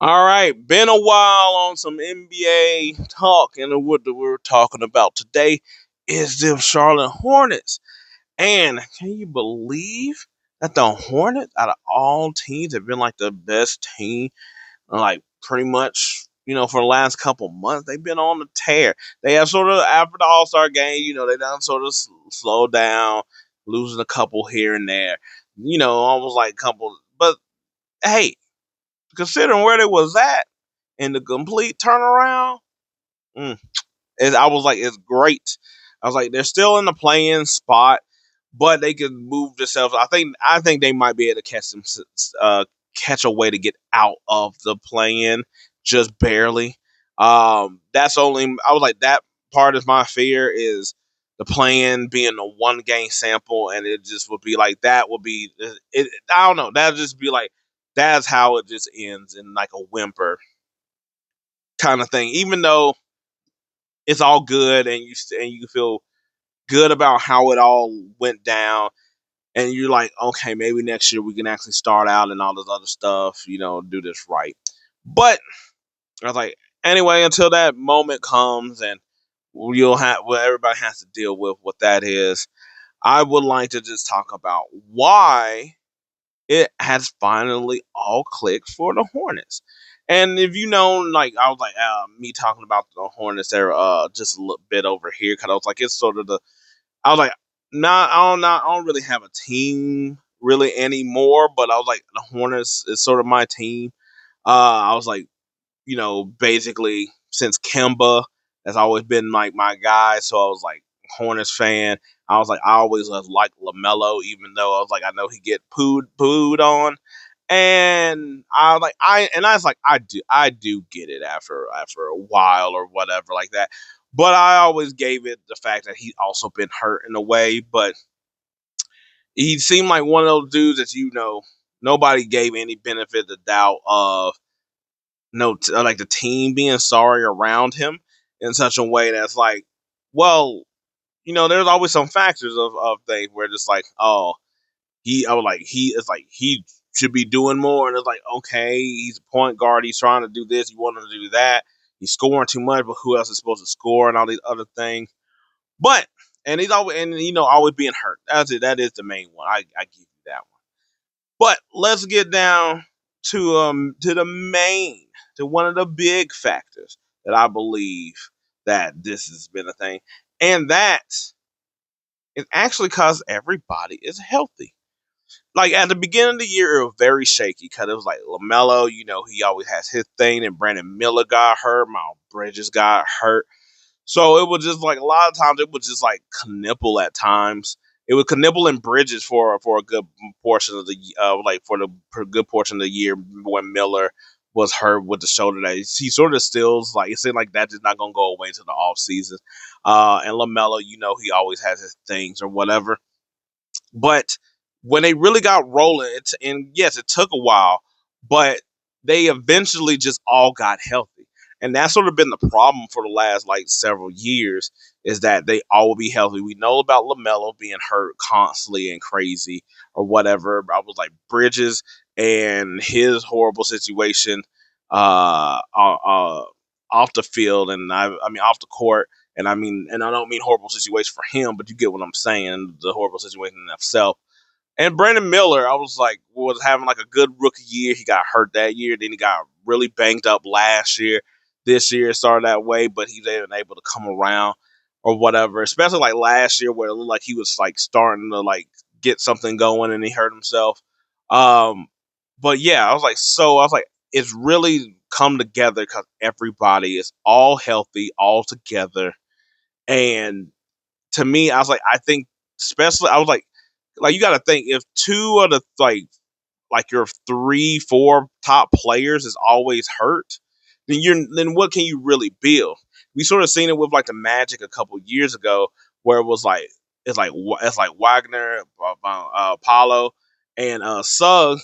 All right, been a while on some NBA talk, and what we're talking about today is them Charlotte Hornets. And can you believe that the Hornets, out of all teams, have been like the best team, like pretty much, for the last couple months? They've been on the tear. They have sort of after the All Star game, they done sort of slow down, losing a couple here and there, almost like a couple. But hey, considering where they was at and the complete turnaround, mm, I was like, it's great. I was like, they're still in the playing spot, but they could move themselves. I think they might be able to catch a way to get out of the play-in, just barely. That's only I was like that part is my fear is the play-in being a one game sample, and it just would be like that would be it. I don't know. That'd just be like that's how it just ends in like a whimper kind of thing. Even though it's all good and you feel good about how it all went down, and you're like, okay, maybe next year we can actually start out and all this other stuff, do this right. But I was like, anyway, until that moment comes and everybody has to deal with what that is. I would like to just talk about why it has finally all clicked for the Hornets. And if you know, like I was like, me talking about the Hornets there, just a little bit over here, because I was like, it's sort of I was like, I don't really have a team really anymore, but I was like, the Hornets is sort of my team. I was like, basically since Kemba has always been like my guy. So I was like Hornets fan. I was like I always have liked LaMelo, even though I was like I know he get pooed on, and I was like I do get it after a while or whatever like that. But I always gave it the fact that he also been hurt in a way, but he seemed like one of those dudes that nobody gave any benefit of the doubt of no, like the team being sorry around him in such a way that's like, well, there's always some factors of things where just like, oh, I was like, he should be doing more, and it's like, okay, he's a point guard, he's trying to do this, you want him to do that, he's scoring too much, but who else is supposed to score and all these other things, but and he's always being hurt. That's it. That is the main one. I give you that one. But let's get down to the main to one of the big factors that I believe that this has been a thing, and that is actually because everybody is healthy. Like at the beginning of the year, it was very shaky because it was like LaMelo, he always has his thing, and Brandon Miller got hurt, Miles Bridges got hurt, so it was just like a lot of times it was just like Knipple at times. It was Knipple and Bridges for a good portion of the for a good portion of the year when Miller was hurt with the shoulder that he sort of still like it seemed like that is not gonna go away until the off season. And LaMelo, he always has his things or whatever. But when they really got rolling, and yes, it took a while, but they eventually just all got healthy. And that's sort of been the problem for the last like several years is that they all will be healthy. We know about LaMelo being hurt constantly and crazy or whatever. I was like Bridges and his horrible situation off the field, and I mean off the court. And and I don't mean horrible situation for him, but you get what I'm saying. The horrible situation in itself. And Brandon Miller, I was having like a good rookie year. He got hurt that year. Then he got really banged up last year. This year it started that way, but he's been able to come around or whatever. Especially like last year where it looked like he was like starting to like get something going and he hurt himself. Um, but yeah, I was like, it's really come together because everybody is all healthy, all together. And to me, I was like, I think, especially, I was like you got to think if two of the like your 3, 4 top players is always hurt, then what can you really build? We sort of seen it with like the Magic a couple years ago, where it was like it's like Wagner, Paulo, and Sugg,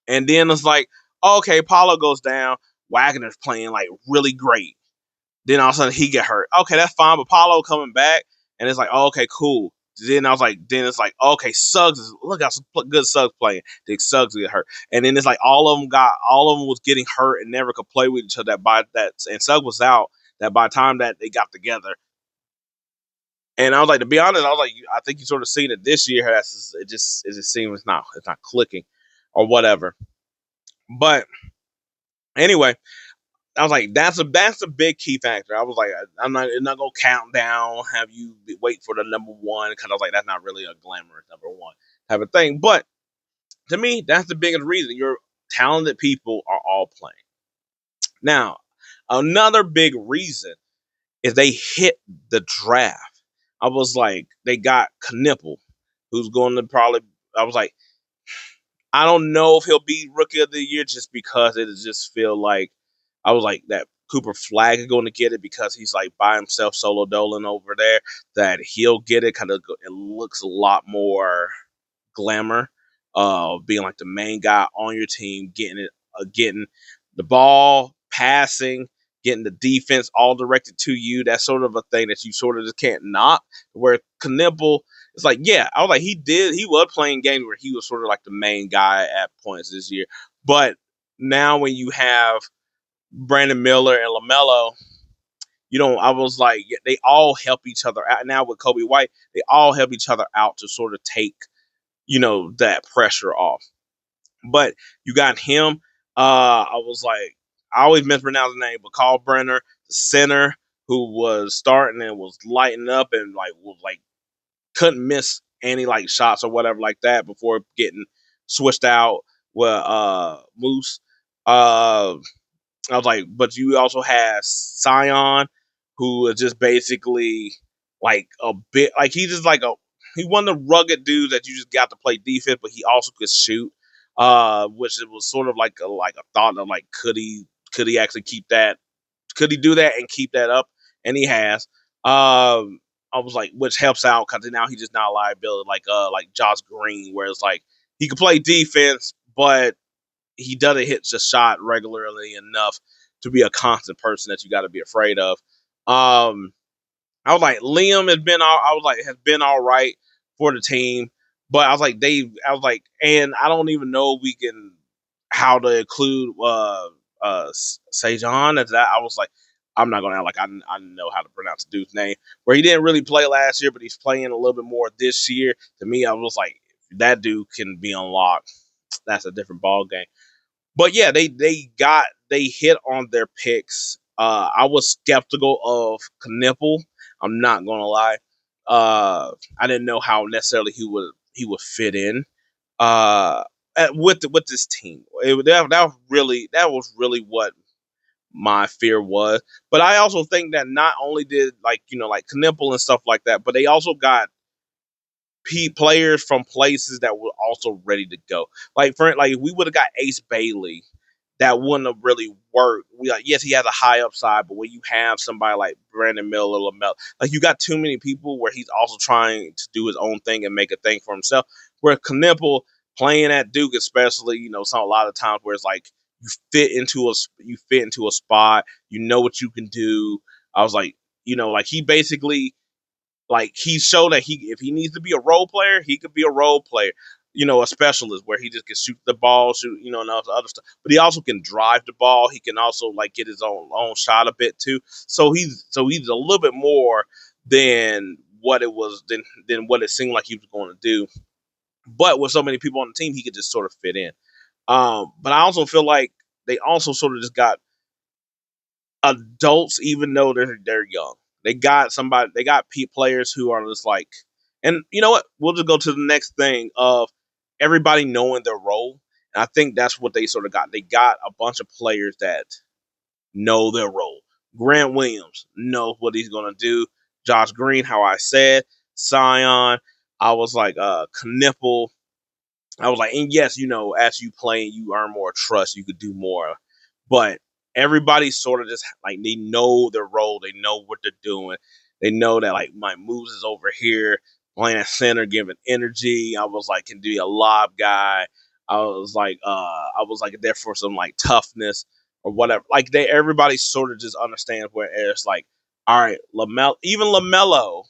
and then it's like okay, Paulo goes down, Wagner's playing like really great, then all of a sudden he get hurt. Okay, that's fine, but Paulo coming back, and it's like, oh, okay, cool. then I was like, then it's like, okay, Suggs is look how good Suggs playing. Then Suggs get hurt, and then it's like all of them was getting hurt and never could play with each other. And Suggs was out. That by the time that they got together, and I was like, to be honest, I was like, I think you sort of seen it this year. It just seems it's not clicking or whatever. But anyway, I was like, that's a big key factor. I was like, I'm not gonna count down, have you wait for the number one, because I was like, that's not really a glamorous number one type of thing. But to me, that's the biggest reason. Your talented people are all playing. Now, another big reason is they hit the draft. I was like, they got Knipple, who's going to probably. I was like, I don't know if he'll be rookie of the year just because it just feel like I was like that Cooper Flag is going to get it because he's like by himself solo doling over there, that he'll get it. Kind of it looks a lot more glamour, being like the main guy on your team, getting the ball, passing, getting the defense all directed to you. That's sort of a thing that you sort of just can't knock. Where Knipple, it's like, yeah, I was like, he was playing games where he was sort of like the main guy at points this year. But now when you have Brandon Miller and LaMelo, I was like, they all help each other out. Now with Kobe White, they all help each other out to sort of take, that pressure off. But you got him. I was like, I always mispronounce the name, but Carl Brenner, the center, who was starting and was lighting up and like was like couldn't miss any like shots or whatever like that before getting switched out with Moose. Uh, I was like, but you also have Sion, who is just basically like a bit like he's just like he one of the rugged dudes that you just got to play defense, but he also could shoot. Which it was sort of like a thought of like could he actually keep that? Could he do that and keep that up? And he has. I was like, which helps out because now he's just not a liability like Josh Green, where it's like he can play defense, but he doesn't hit the shot regularly enough to be a constant person that you got to be afraid of. Um, I was like, Liam has been all right for the team, but I was like, and I don't even know if we can how to include Sejan as that. I was like, I'm not gonna act like I know how to pronounce the dude's name. Where he didn't really play last year, but he's playing a little bit more this year. To me, I was like, if that dude can be unlocked, that's a different ball game. But yeah, they hit on their picks. I was skeptical of Knipple. I'm not gonna lie. I didn't know how necessarily he would fit in with this team. That was really what my fear was. But I also think that not only did like Knipple and stuff like that, but they also got players from places that were also ready to go. Like if we would have got Ace Bailey, that wouldn't have really worked. Yes, he has a high upside, but when you have somebody like Brandon Miller, Lamelo, like you got too many people where he's also trying to do his own thing and make a thing for himself. Where Knipple playing at Duke, especially, a lot of times where it's like you fit into a spot, you know what you can do. I was like, like he basically like he showed that if he needs to be a role player, he could be a role player. A specialist where he just can shoot the ball, and all the other stuff. But he also can drive the ball. He can also like get his own shot a bit too. So he's a little bit more than what it was than what it seemed like he was going to do. But with so many people on the team, he could just sort of fit in. But I also feel like they also sort of just got adults, even though they're young. They got players who are just like, and you know what? We'll just go to the next thing of everybody knowing their role. And I think that's what they sort of got. They got a bunch of players that know their role. Grant Williams knows what he's going to do. Josh Green, how I said, Sion. I was like, Knipple. I was like, and yes, as you play and you earn more trust, you could do more. But everybody sort of just like they know their role, they know what they're doing, they know that like my moves is over here, playing at center, giving energy. I was like, can be a lob guy. I was like there for some like toughness or whatever. Like everybody sort of just understands where it's like, all right, even Lamelo,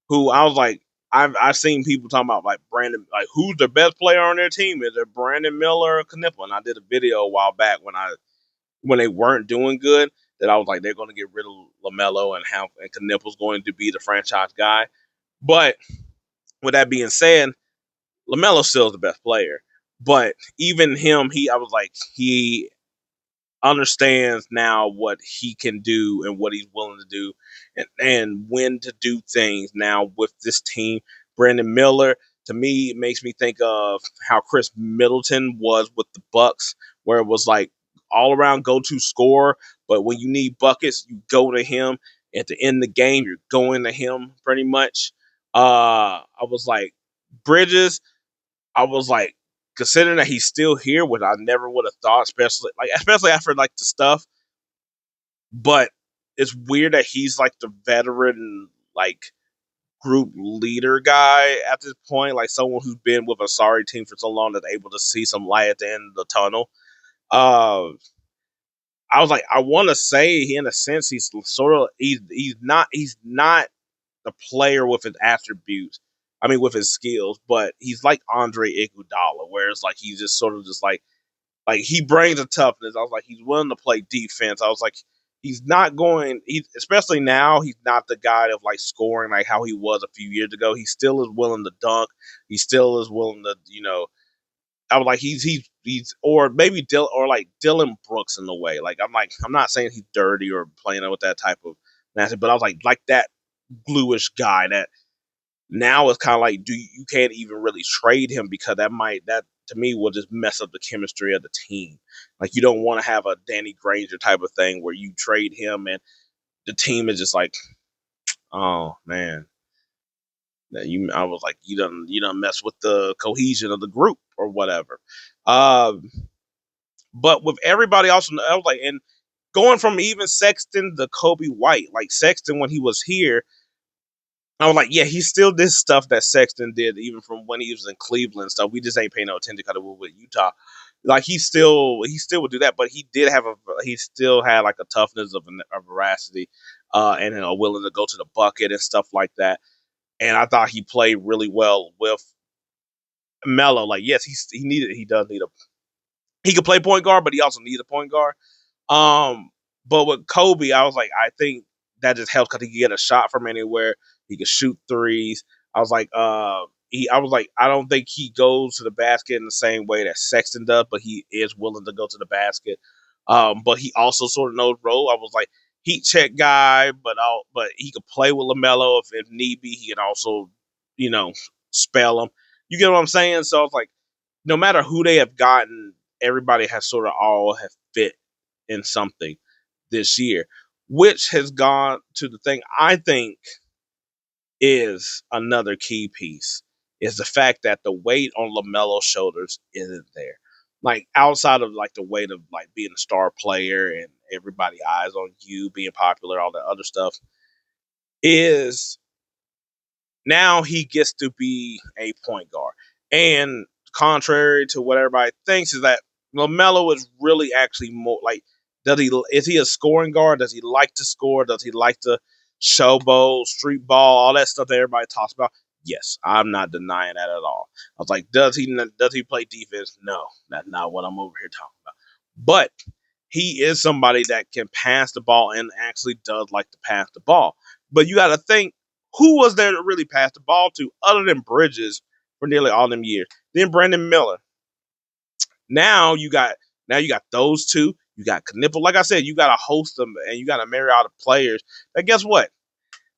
who I was like, I've seen people talking about like Brandon, like who's the best player on their team? Is it Brandon Miller or Knipple? And I did a video a while back when they weren't doing good, that I was like they're going to get rid of LaMelo and Knipple's going to be the franchise guy. But with that being said, LaMelo still is the best player. But even him, I was like he understands now what he can do and what he's willing to do, and when to do things now with this team. Brandon Miller, to me, it makes me think of how Chris Middleton was with the Bucks, where it was like all around go to score, but when you need buckets, you go to him. At the end of the game, you're going to him pretty much. I was like, Bridges, I was like, considering that he's still here, which I never would have thought, especially after like the stuff. But it's weird that he's like the veteran, like group leader guy at this point, like someone who's been with a sorry team for so long that's able to see some light at the end of the tunnel. Uh, I was like, I want to say, in a sense, he's not the player with his attributes. I mean, with his skills, but he's like Andre Iguodala, where it's like he's just sort of just like he brings a toughness. I was like, he's willing to play defense. I was like, he's not going. Especially now, he's not the guy of like scoring like how he was a few years ago. He still is willing to dunk. He still is willing to, I was like, he's or maybe like Dylan Brooks in the way. Like I'm not saying he's dirty or playing with that type of nasty, but I was like that bluish guy that now it's kind of like you can't even really trade him because that to me will just mess up the chemistry of the team. Like you don't want to have a Danny Granger type of thing where you trade him and the team is just like, oh man, I was like, you done mess with the cohesion of the group or whatever. Um, but with everybody else, I was like, and going from even Sexton to Kobe White, like Sexton when he was here, I was like, yeah, he still did stuff that Sexton did, even from when he was in Cleveland and stuff. We just ain't paying no attention because we were with Utah. Like he still would do that, but he still had like a toughness of a veracity, and willing to go to the bucket and stuff like that. And I thought he played really well with Melo. Like, yes, he does need he could play point guard, but he also needs a point guard. Um, but with Kobe, I was like, I think that just helps because he can get a shot from anywhere. He can shoot threes. I was like, I don't think he goes to the basket in the same way that Sexton does, but he is willing to go to the basket. But he also sort of knows role. I was like, heat check guy, but he could play with LaMelo if need be. He can also, you know, spell him. You get what I'm saying? So I was like, no matter who they have gotten, everybody has sort of all have fit in something this year, which has gone to the thing I think is another key piece is the fact that the weight on LaMelo's shoulders isn't there. Like outside of like the weight of like being a star player and everybody eyes on you, being popular, all that other stuff, is now he gets to be a point guard. And contrary to what everybody thinks, is that LaMelo is really actually more like, is he a scoring guard? Does he like to score? Does he like to showboat, street ball, all that stuff that everybody talks about? Yes, I'm not denying that at all. I was like, does he play defense? No, that's not what I'm over here talking about. But he is somebody that can pass the ball and actually does like to pass the ball. But you got to think, who was there to really pass the ball to other than Bridges for nearly all them years? Then Brandon Miller. Now you got those two. You got Knipple. Like I said, you got a host of and you got a myriad of players. But guess what?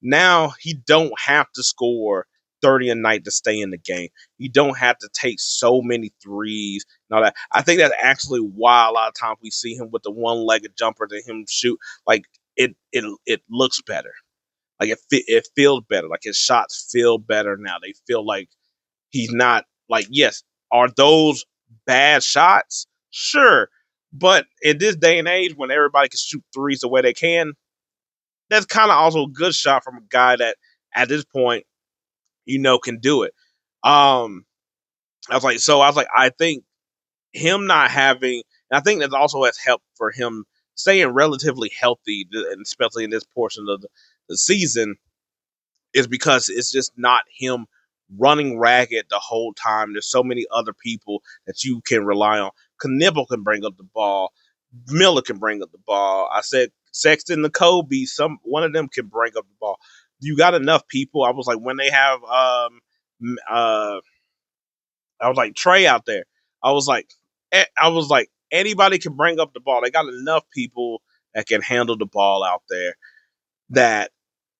Now he don't have to score 30 a night to stay in the game. You don't have to take so many threes and all that. I think that's actually why a lot of times we see him with the one-legged jumper to him shoot. Like it looks better. Like it feels better. Like his shots feel better now. They feel like he's not like, yes, are those bad shots? Sure. But in this day and age when everybody can shoot threes the way they can, that's kind of also a good shot from a guy that at this point, can do it. Um, I think him not having, and I think that also has helped for him staying relatively healthy, and especially in this portion of the season, is because it's just not him running ragged the whole time. There's so many other people that you can rely on. Knibble can bring up the ball. Miller can bring up the ball. I said Sexton and Kobe, one of them can bring up the ball. You got enough people. I was like, when they have uh I was like Trey out there. I was like I was like anybody can bring up the ball. They got enough people that can handle the ball out there that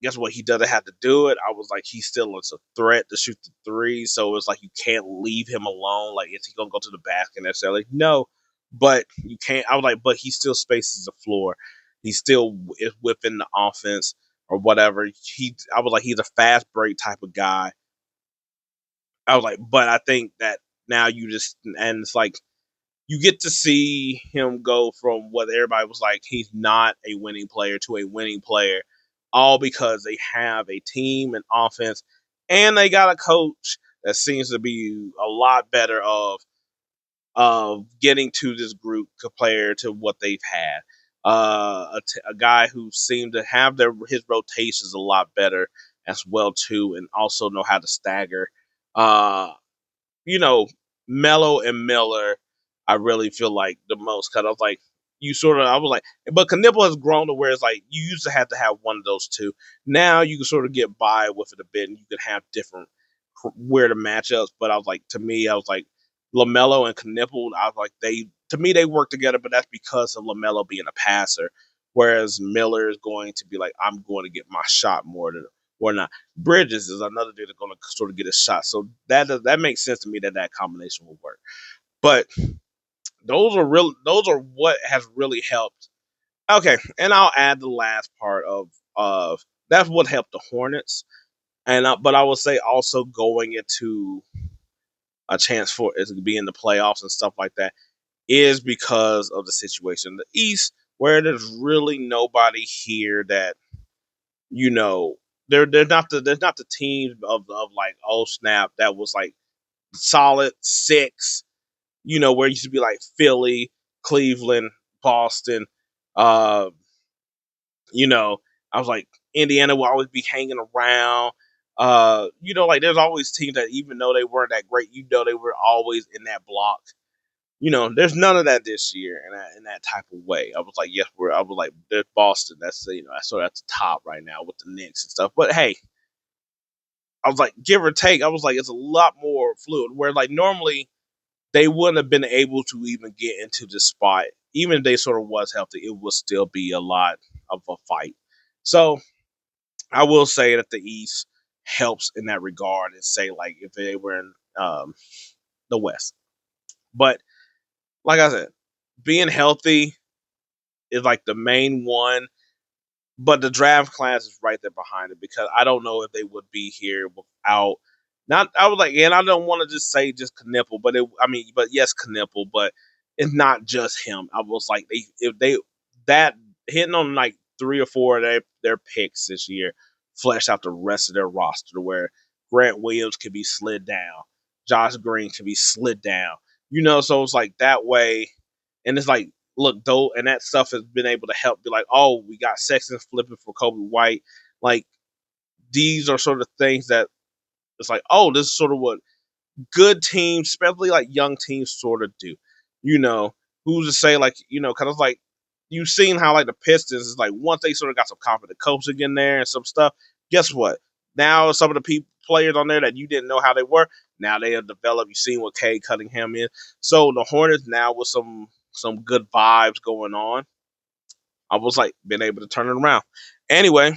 guess what? He doesn't have to do it. I was like, he still is a threat to shoot the three. So it's like you can't leave him alone. Like, is he gonna go to the basket necessarily? No, but you can't. I was like, but he still spaces the floor. He still is within the offense or whatever. I was like, he's a fast break type of guy. I was like, but I think that now and it's like you get to see him go from what everybody was like, he's not a winning player to a winning player, all because they have a team and offense, and they got a coach that seems to be a lot better of getting to this group compared to what they've had. A guy who seemed to have his rotations a lot better as well too, and also know how to stagger. Uh, you know, Mello and Miller, I really feel like the most because I was like, I was like, but Knipple has grown to where it's like you used to have one of those two. Now you can sort of get by with it a bit, and you can have different where the matchups. But I was like, to me, I was like, Lamelo and Knipple, I was like, to me they work together, but that's because of Lamelo being a passer, whereas Miller is going to be like, I'm going to get my shot more than or not. Bridges is another dude that's going to sort of get a shot. So that makes sense to me that combination will work. But those are what has really helped. Okay, and I'll add the last part of that's what helped the Hornets. And but I will say also going into a chance for it to be in the playoffs and stuff like that is because of the situation in the East, where there's really nobody here that you know there's not the teams of like oh snap that was like solid six, where it used to be like Philly, Cleveland, Boston, uh, you know, I was like Indiana will always be hanging around. Like there's always teams that even though they weren't that great, they were always in that block. There's none of that this year in that type of way. I was like, yes, I was like, there's Boston. That's sort of at the top right now with the Knicks and stuff. But hey, I was like, give or take, I was like, it's a lot more fluid. Where like normally they wouldn't have been able to even get into the spot, even if they sort of was healthy, it would still be a lot of a fight. So I will say that the East helps in that regard, and say like if they were in the West, but like I said, being healthy is like the main one. But the draft class is right there behind it because I don't know if they would be here without. Not I was like, and I don't want to just say just Knipple, but but yes, Knipple, but it's not just him. I was like, if they that hitting on like three or four of their picks this year, flesh out the rest of their roster to where Grant Williams could be slid down, Josh Green could be slid down, So it's like that way, and it's like look, though, and that stuff has been able to help be like, oh, we got Sexton flipping for Kobe White. Like, these are sort of things that it's like, oh, this is sort of what good teams, especially like young teams, sort of do. You know, who's to say, like, kind of like you've seen how like the Pistons is like once they sort of got some competent coaching in there and some stuff, guess what? Now some of the players on there that you didn't know how they were, now they have developed. You've seen what Cade Cunningham is. So the Hornets now with some good vibes going on, I was like been able to turn it around. Anyway,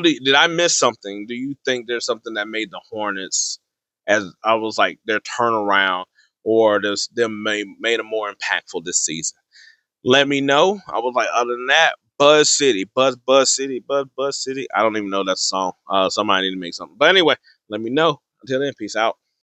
did I miss something? Do you think there's something that made the Hornets as I was like their turnaround, or does them made them more impactful this season? Let me know. I was like, other than that, Buzz City, Buzz City, Buzz City. I don't even know that song. Somebody need to make something. But anyway, let me know. Until then, peace out.